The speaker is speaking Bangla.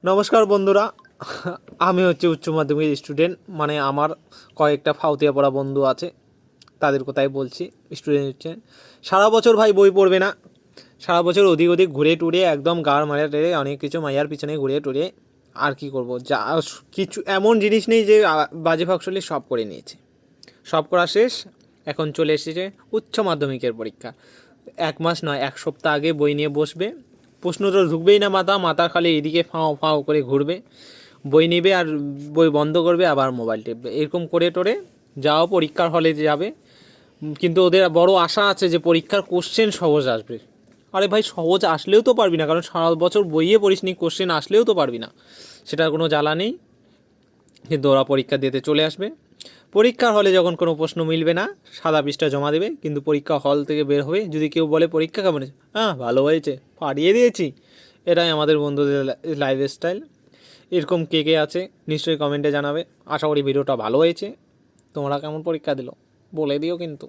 নমস্কার বন্ধুরা, আমি হচ্ছে উচ্চ মাধ্যমিক স্টুডেন্ট। মানে আমার কয়েকটা ফাউতিয়া পড়া বন্ধু আছে, তাদের কথাই বলছি। স্টুডেন্ট হচ্ছে সারা বছর ভাই বই পড়বে না, সারা বছর ওদিক ওদিক ঘুরে টুরে একদম গাড় মারা টেরে অনেক কিছু মাইয়ার পিছনে ঘুরে টুরে আর কি করব। যা কিছু এমন জিনিস নেই যে বাজে ফাকশলি সব করে নিয়েছে, সব করা শেষ। এখন চলে এসেছে উচ্চ মাধ্যমিকের পরীক্ষা। 1 মাস নয়, 1 সপ্তাহ আগে বই নিয়ে বসবে। প্রশ্ন তো ঢুকবেই না, মাথা খালি এদিকে ফাও ফাও করে ঘুরবে। বই নেবে আর বই বন্ধ করবে, আবার মোবাইল টিপবে, এরকম করে টোরে যাও পরীক্ষার হলে যাবে। কিন্তু ওদের বড় আশা আছে যে পরীক্ষার কোশ্চেন সহজ আসবে। আরে ভাই, সহজ আসলেও তো পারবি না, কারণ সারা বছর বইয়ে পড়িসনি, কোশ্চেন আসলেও তো পারবি না, সেটার কোনো জ্বালা নেই। কিন্তু ওরা পরীক্ষা দিতে চলে আসবে। পরীক্ষার হলে যখন কোনো প্রশ্ন মিলবে না, সাদা পৃষ্ঠা জমা দেবে, কিন্তু পরীক্ষা হল থেকে বের হবে যদি কেউ বলে পরীক্ষা কেমন হয়েছে, হ্যাঁ ভালো হয়েছে, পাঠিয়ে দিয়েছি। এটাই আমাদের বন্ধুদের লাইফ স্টাইল। এরকম কে কে আছে নিশ্চয়ই কমেন্টে জানাবে। আশা করি ভিডিওটা ভালো হয়েছে। তোমরা কেমন পরীক্ষা দিলো বলে দিও কিন্তু।